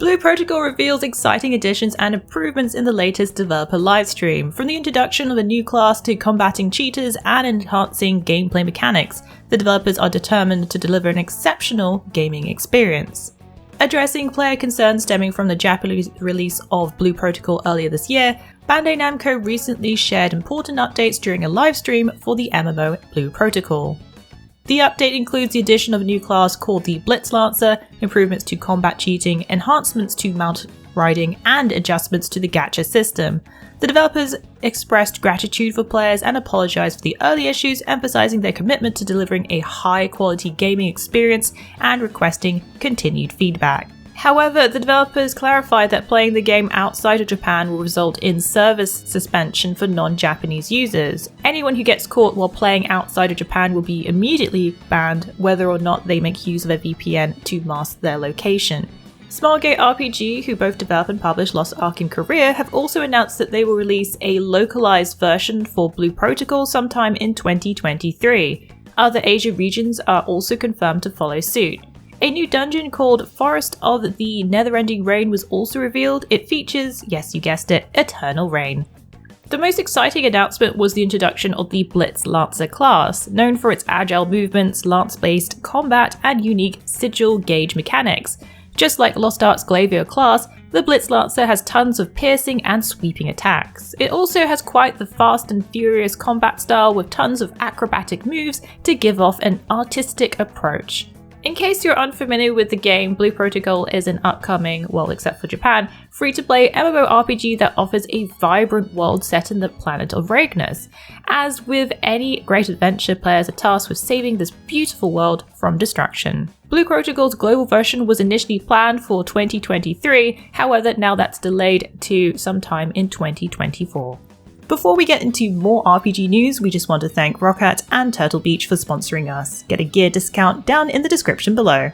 Blue Protocol reveals exciting additions and improvements in the latest developer livestream, from the introduction of a new class to combating cheaters and enhancing gameplay mechanics. The developers are determined to deliver an exceptional gaming experience. Addressing player concerns stemming from the Japanese release of Blue Protocol earlier this year, Bandai Namco recently shared important updates during a livestream for the MMO Blue Protocol. The update includes the addition of a new class called the Blitz Lancer, improvements to combat cheating, enhancements to mount riding, and adjustments to the gacha system. The developers expressed gratitude for players and apologized for the early issues, emphasizing their commitment to delivering a high-quality gaming experience and requesting continued feedback. However, the developers clarified that playing the game outside of Japan will result in service suspension for non-Japanese users. Anyone who gets caught while playing outside of Japan will be immediately banned, whether or not they make use of a VPN to mask their location. Smilegate RPG, who both develop and publish Lost Ark in Korea, have also announced that they will release a localized version for Blue Protocol sometime in 2023. Other Asia regions are also confirmed to follow suit. A new dungeon called Forest of the Neverending Rain was also revealed. It features, yes you guessed it, Eternal Rain. The most exciting announcement was the introduction of the Blitz Lancer class, known for its agile movements, lance-based combat, and unique sigil gauge mechanics. Just like Lost Ark's Glaivier class, the Blitz Lancer has tons of piercing and sweeping attacks. It also has quite the fast and furious combat style with tons of acrobatic moves to give off an artistic approach. In case you're unfamiliar with the game, Blue Protocol is an upcoming, well except for Japan, free-to-play MMORPG that offers a vibrant world set in the planet of Ragnas. As with any great adventure, players are tasked with saving this beautiful world from destruction. Blue Protocol's global version was initially planned for 2023, however now that's delayed to sometime in 2024. Before we get into more RPG news, we just want to thank Rockhat and Turtle Beach for sponsoring us. Get a gear discount down in the description below.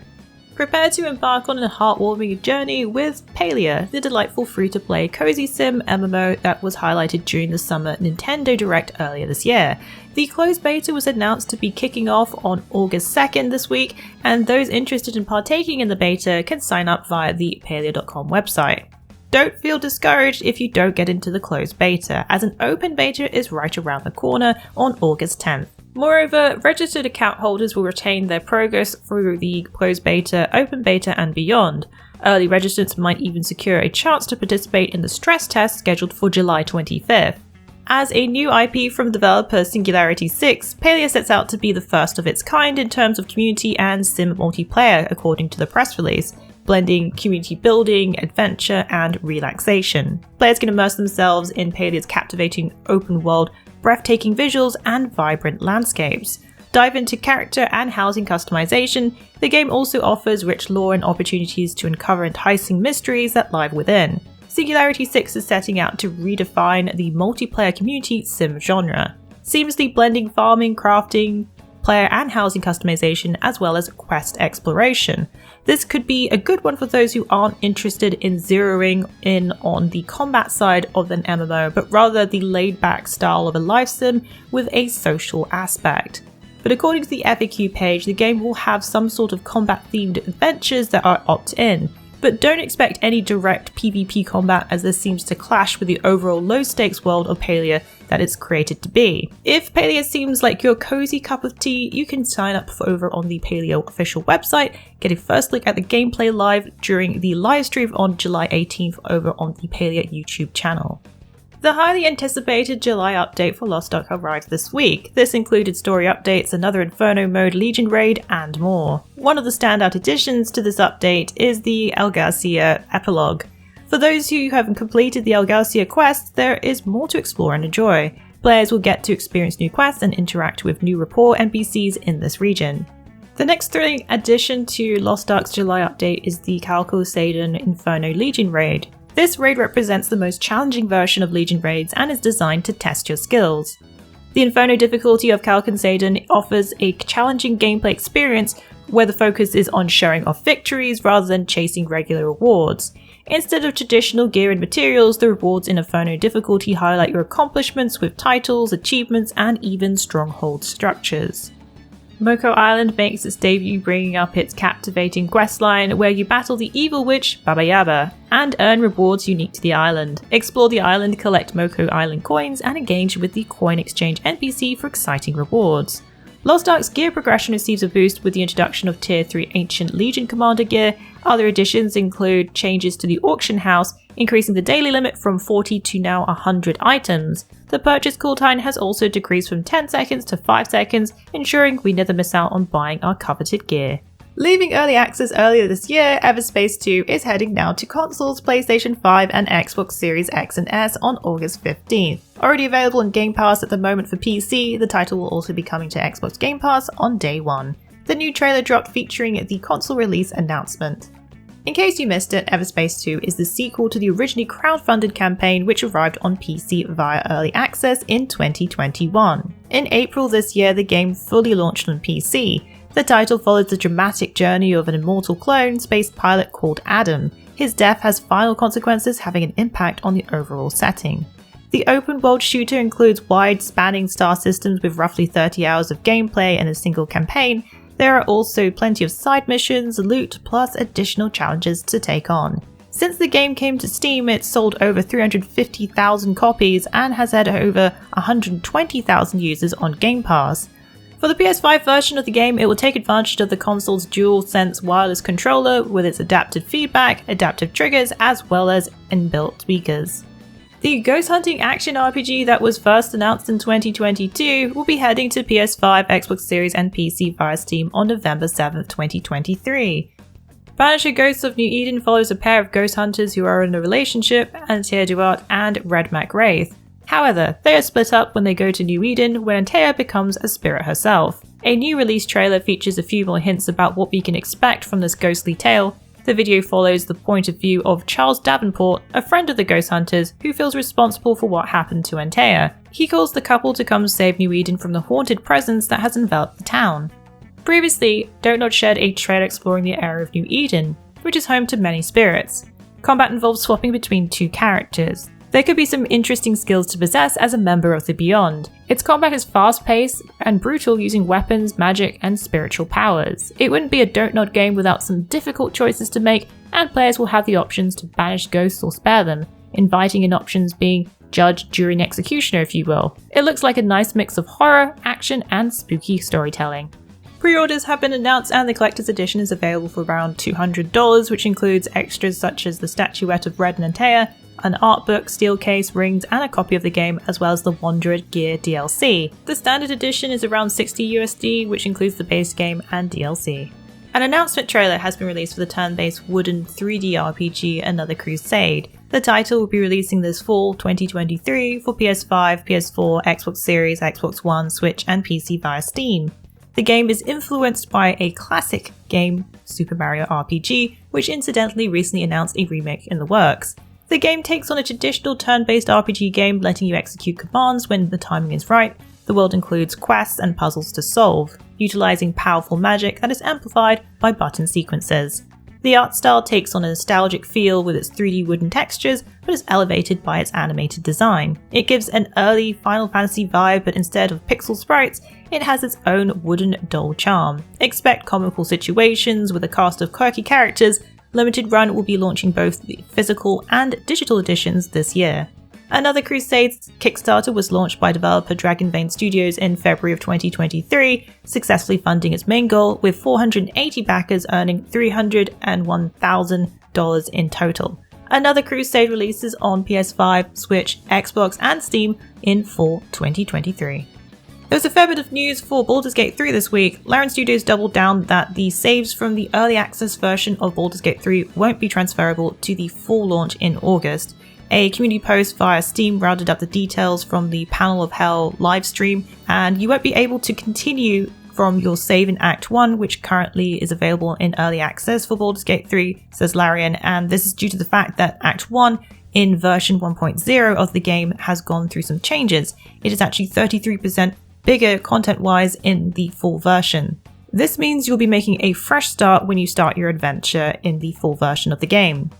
Prepare to embark on a heartwarming journey with Palia, the delightful free-to-play cozy sim MMO that was highlighted during the summer Nintendo Direct earlier this year. The closed beta was announced to be kicking off on August 2nd this week, and those interested in partaking in the beta can sign up via the palia.com website. Don't feel discouraged if you don't get into the closed beta, as an open beta is right around the corner on August 10th. Moreover, registered account holders will retain their progress through the closed beta, open beta, and beyond. Early registrants might even secure a chance to participate in the stress test scheduled for July 25th. As a new IP from developer Singularity 6, Palia sets out to be the first of its kind in terms of community and sim multiplayer, according to the press release, blending community building, adventure, and relaxation. Players can immerse themselves in Palia's captivating open world, breathtaking visuals, and vibrant landscapes. Dive into character and housing customization. The game also offers rich lore and opportunities to uncover enticing mysteries that lie within. Singularity 6 is setting out to redefine the multiplayer community sim genre, seamlessly blending farming, crafting, player and housing customization, as well as quest exploration. This could be a good one for those who aren't interested in zeroing in on the combat side of an MMO, but rather the laid-back style of a life sim with a social aspect. But according to the FAQ page, the game will have some sort of combat-themed adventures that are opt-in. But don't expect any direct PvP combat, as this seems to clash with the overall low-stakes world of Palia that it's created to be. If Palia seems like your cozy cup of tea, you can sign up over on the Palia official website, get a first look at the gameplay live during the livestream on July 18th over on the Palia YouTube channel. The highly anticipated July update for Lost Ark arrived this week. This included story updates, another Inferno mode Legion raid, and more. One of the standout additions to this update is the El Garcia epilogue. For those who haven't completed the El Garcia quest, there is more to explore and enjoy. Players will get to experience new quests and interact with new rapport NPCs in this region. The next thrilling addition to Lost Ark's July update is the Calco-Sadon Inferno Legion raid. This raid represents the most challenging version of Legion raids and is designed to test your skills. The Inferno difficulty of Calco-Sadon offers a challenging gameplay experience where the focus is on showing off victories rather than chasing regular rewards. Instead of traditional gear and materials, the rewards in Inferno difficulty highlight your accomplishments with titles, achievements, and even stronghold structures. Moko Island makes its debut, bringing up its captivating questline where you battle the evil witch Baba Yaga and earn rewards unique to the island. Explore the island, collect Moko Island coins, and engage with the coin exchange NPC for exciting rewards. Lost Ark's gear progression receives a boost with the introduction of Tier 3 Ancient Legion Commander gear. Other additions include changes to the auction house, increasing the daily limit from 40 to now 100 items. The purchase cooldown has also decreased from 10 seconds to 5 seconds, ensuring we never miss out on buying our coveted gear. Leaving early access earlier this year, Everspace 2 is heading now to consoles, PlayStation 5 and Xbox Series X and S on August 15th. Already available in Game Pass at the moment for PC, the title will also be coming to Xbox Game Pass on day one. The new trailer dropped featuring the console release announcement. In case you missed it, Everspace 2 is the sequel to the originally crowdfunded campaign which arrived on PC via early access in 2021. In April this year, the game fully launched on PC. The title follows the dramatic journey of an immortal clone space pilot called Adam. His death has final consequences, having an impact on the overall setting. The open world shooter includes wide spanning star systems with roughly 30 hours of gameplay and a single campaign. There are also plenty of side missions, loot, plus additional challenges to take on. Since the game came to Steam, it's sold over 350,000 copies and has had over 120,000 users on Game Pass. For the PS5 version of the game, it will take advantage of the console's DualSense wireless controller with its adaptive feedback, adaptive triggers, as well as inbuilt speakers. The ghost hunting action RPG that was first announced in 2022 will be heading to PS5, Xbox Series and PC via Steam on November 7th, 2023. Banisher Ghosts of New Eden follows a pair of ghost hunters who are in a relationship, Antea Duarte and Red Mac Wraith. However, they are split up when they go to New Eden when Antea becomes a spirit herself. A new release trailer features a few more hints about what we can expect from this ghostly tale. The video follows the point of view of Charles Davenport, a friend of the ghost hunters who feels responsible for what happened to Antea. He calls the couple to come save New Eden from the haunted presence that has enveloped the town. Previously, Don't Nod shared a trailer exploring the area of New Eden, which is home to many spirits. Combat involves swapping between two characters. There could be some interesting skills to possess as a member of the Beyond. Its combat is fast-paced and brutal, using weapons, magic, and spiritual powers. It wouldn't be a Don't Nod game without some difficult choices to make, and players will have the options to banish ghosts or spare them, inviting in options being judge, jury, and executioner, if you will. It looks like a nice mix of horror, action, and spooky storytelling. Pre-orders have been announced and the collector's edition is available for around $200, which includes extras such as the statuette of Red and Antea, an art book, steel case, rings, and a copy of the game, as well as the Wanderer Gear DLC. The standard edition is around $60 USD, which includes the base game and DLC. An announcement trailer has been released for the turn-based wooden 3D RPG Another Crusade. The title will be releasing this fall 2023 for PS5, PS4, Xbox Series, Xbox One, Switch, and PC via Steam. The game is influenced by a classic game, Super Mario RPG, which incidentally recently announced a remake in the works. The game takes on a traditional turn-based RPG game, letting you execute commands when the timing is right. The world includes quests and puzzles to solve, utilizing powerful magic that is amplified by button sequences. The art style takes on a nostalgic feel with its 3D wooden textures, but is elevated by its animated design. It gives an early Final Fantasy vibe, but instead of pixel sprites, it has its own wooden doll charm. Expect comical situations with a cast of quirky characters. Limited Run will be launching both the physical and digital editions this year. Another Crusade's Kickstarter was launched by developer Dragon Vein Studios in February of 2023, successfully funding its main goal, with 480 backers earning $301,000 in total. Another Crusade releases on PS5, Switch, Xbox, and Steam in fall 2023. There was a fair bit of news for Baldur's Gate 3 this week. Larian Studios doubled down that the saves from the early access version of Baldur's Gate 3 won't be transferable to the full launch in August. A community post via Steam rounded up the details from the Panel of Hell livestream, and you won't be able to continue from your save in Act 1, which currently is available in early access for Baldur's Gate 3, says Larian, and this is due to the fact that Act 1 in version 1.0 of the game has gone through some changes. It is actually 33% bigger content-wise in the full version. This means you'll be making a fresh start when you start your adventure in the full version of the game.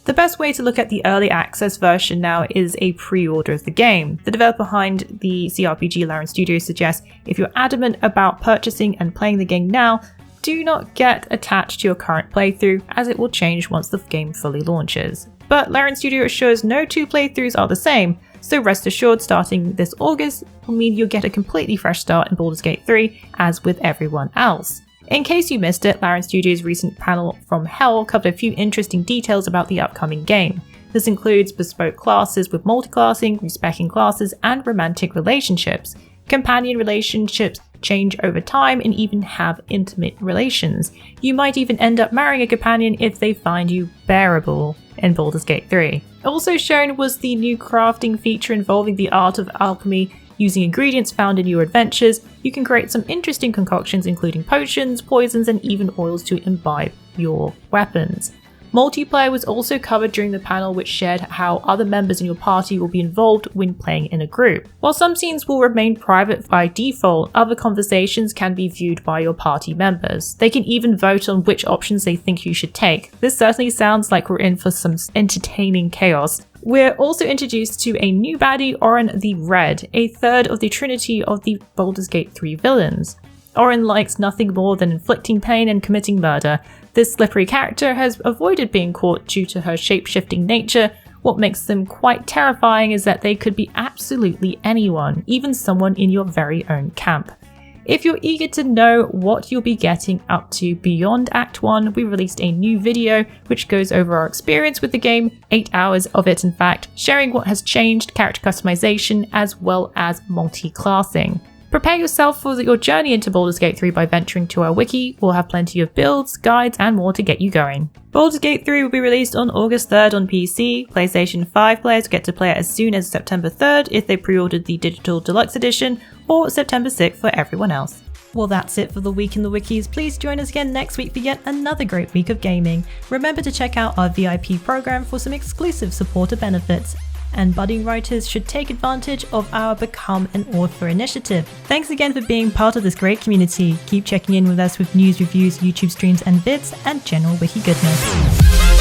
The best way to look at the early access version now is a pre-order of the game. The developer behind the CRPG Larian Studios suggests if you're adamant about purchasing and playing the game now, do not get attached to your current playthrough, as it will change once the game fully launches. But Larian Studio assures no two playthroughs are the same, so rest assured starting this August will mean you'll get a completely fresh start in Baldur's Gate 3, as with everyone else. In case you missed it, Larian Studio's recent panel from Hell covered a few interesting details about the upcoming game. This includes bespoke classes with multiclassing, respecing classes, and romantic relationships. Companion relationships change over time and even have intimate relations. You might even end up marrying a companion if they find you bearable in Baldur's Gate 3. Also shown was the new crafting feature involving the art of alchemy. Using ingredients found in your adventures, you can create some interesting concoctions including potions, poisons, and even oils to imbibe your weapons. Multiplayer was also covered during the panel, which shared how other members in your party will be involved when playing in a group. While some scenes will remain private by default, other conversations can be viewed by your party members. They can even vote on which options they think you should take. This certainly sounds like we're in for some entertaining chaos. We're also introduced to a new baddie, Orin the Red, a third of the trinity of the Baldur's Gate 3 villains. Orin likes nothing more than inflicting pain and committing murder. This slippery character has avoided being caught due to her shape-shifting nature. What makes them quite terrifying is that they could be absolutely anyone, even someone in your very own camp. If you're eager to know what you'll be getting up to beyond Act 1, we released a new video which goes over our experience with the game, 8 hours of it in fact, sharing what has changed, character customization, as well as multi-classing. Prepare yourself for your journey into Baldur's Gate 3 by venturing to our wiki. We'll have plenty of builds, guides, and more to get you going. Baldur's Gate 3 will be released on August 3rd on PC. PlayStation 5 players get to play it as soon as September 3rd if they pre-ordered the Digital Deluxe Edition, or September 6th for everyone else. Well, that's it for the Week in the Wikis. Please join us again next week for yet another great week of gaming. Remember to check out our VIP program for some exclusive supporter benefits. And budding writers should take advantage of our Become an Author initiative. Thanks again for being part of this great community. Keep checking in with us with news, reviews, YouTube streams and vids, and general wiki goodness.